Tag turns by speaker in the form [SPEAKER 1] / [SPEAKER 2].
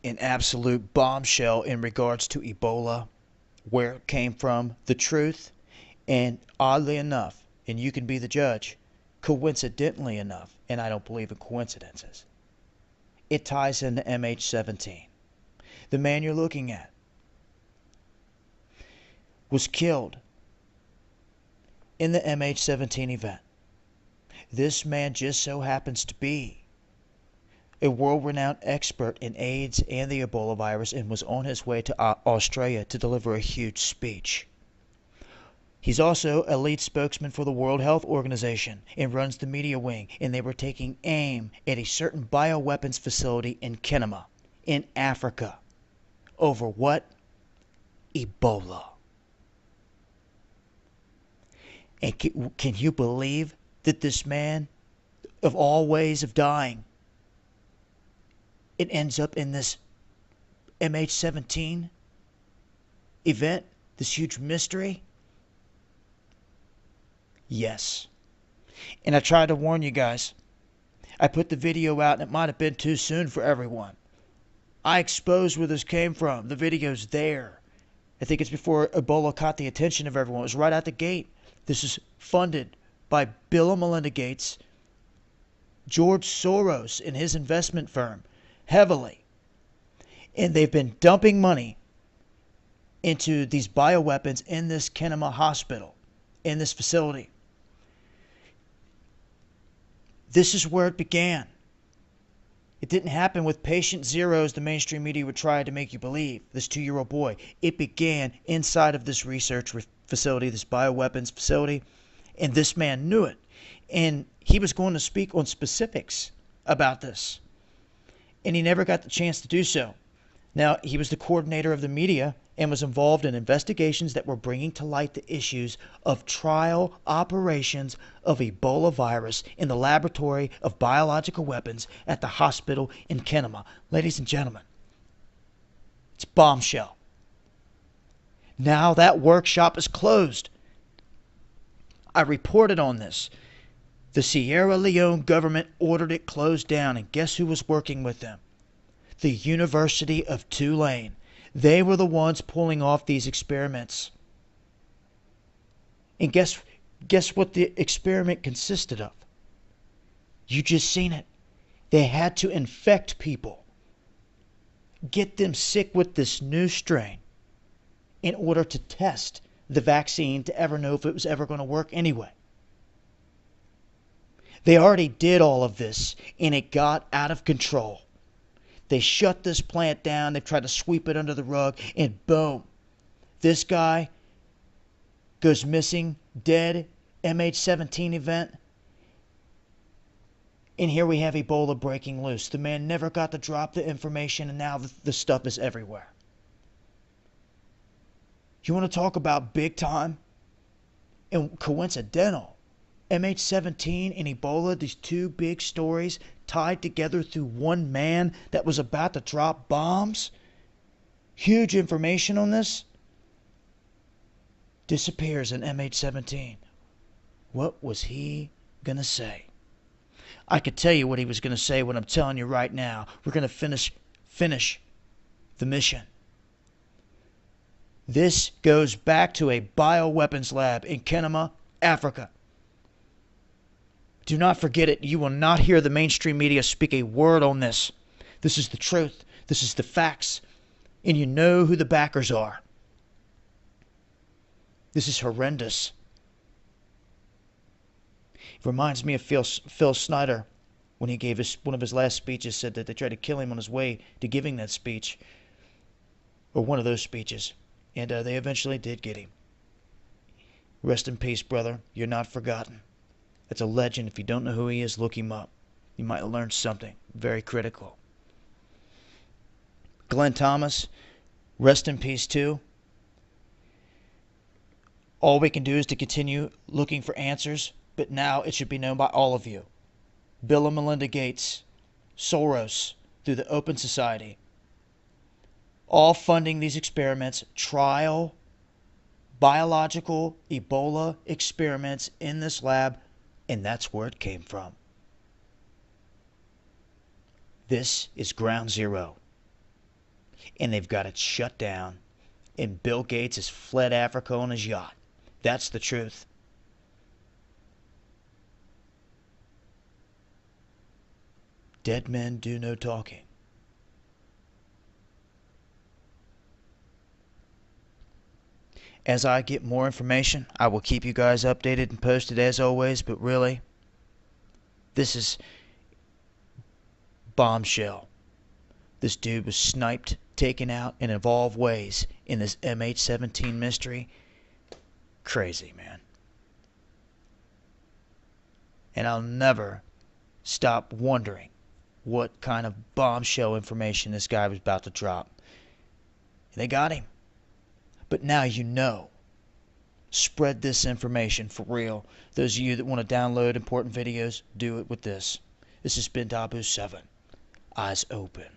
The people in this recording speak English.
[SPEAKER 1] an absolute bombshell in regards to Ebola, where it came from, the truth, and oddly enough, and you can be the judge, coincidentally enough, and I don't believe in coincidences, it ties into MH17. The man you're looking at was killed in the MH17 event. This man just so happens to be a world-renowned expert in AIDS and the Ebola virus and was on his way to Australia to deliver a huge speech. He's also a lead spokesman for the World Health Organization and runs the media wing, and they were taking aim at a certain bioweapons facility in Kenema, in Africa. Over what? Ebola. And can you believe that this man, of all ways of dying, it ends up in this MH17 event, this huge mystery? Yes. And I tried to warn you guys. I put the video out and it might have been too soon for everyone. I exposed where this came from. The video's there. I think it's before Ebola caught the attention of everyone. It was right out the gate. This is funded by Bill and Melinda Gates, George Soros and his investment firm, heavily. And they've been dumping money into these bioweapons in this Kenema hospital, in this facility. This is where it began. It didn't happen with patient zero, as the mainstream media would try to make you believe, this 2-year-old boy. It began inside of this research facility, this bioweapons facility, and this man knew it. And he was going to speak on specifics about this, and he never got the chance to do so. Now, he was the coordinator of the media and was involved in investigations that were bringing to light the issues of trial operations of Ebola virus in the laboratory of biological weapons at the hospital in Kenema. Ladies and gentlemen, it's bombshell. Now that workshop is closed. I reported on this. The Sierra Leone government ordered it closed down, and guess who was working with them? The University of Tulane. They were the ones pulling off these experiments. And guess what the experiment consisted of? You just seen it. They had to infect people, get them sick with this new strain in order to test the vaccine to ever know if it was ever going to work anyway. They already did all of this, and it got out of control. They shut this plant down. They tried to sweep it under the rug, and boom, this guy goes missing, dead, MH17 event. And here we have Ebola breaking loose. The man never got to drop the information, and now the stuff is everywhere. You want to talk about big time and coincidental? MH17 and Ebola, these two big stories tied together through one man that was about to drop bombs. Huge information on this. Disappears in MH17. What was he going to say? I could tell you what he was going to say, what I'm telling you right now. We're going to finish the mission. This goes back to a bioweapons lab in Kenema, Africa. Do not forget it. You will not hear the mainstream media speak a word on this. This is the truth. This is the facts. And you know who the backers are. This is horrendous. It reminds me of Phil Snyder when he gave one of his last speeches, said that they tried to kill him on his way to giving that speech, or one of those speeches, and they eventually did get him. Rest in peace, brother. You're not forgotten. That's a legend. If you don't know who he is, look him up. You might learn something very critical. Glenn Thomas, rest in peace too. All we can do is to continue looking for answers, but now it should be known by all of you. Bill and Melinda Gates, Soros, through the Open Society, all funding these experiments, trial, biological Ebola experiments in this lab, and that's where it came from. This is ground zero. and they've got it shut down, and Bill Gates has fled Africa on his yacht. That's the truth. Dead men do no talking. As I get more information, I will keep you guys updated and posted as always, but really, this is bombshell. This dude was sniped, taken out in evolved ways in this MH17 mystery. Crazy, man. And I'll never stop wondering what kind of bombshell information this guy was about to drop. And they got him. But now you know. Spread this information for real. Those of you that want to download important videos, do it with this. This has been Dabu7. Eyes open.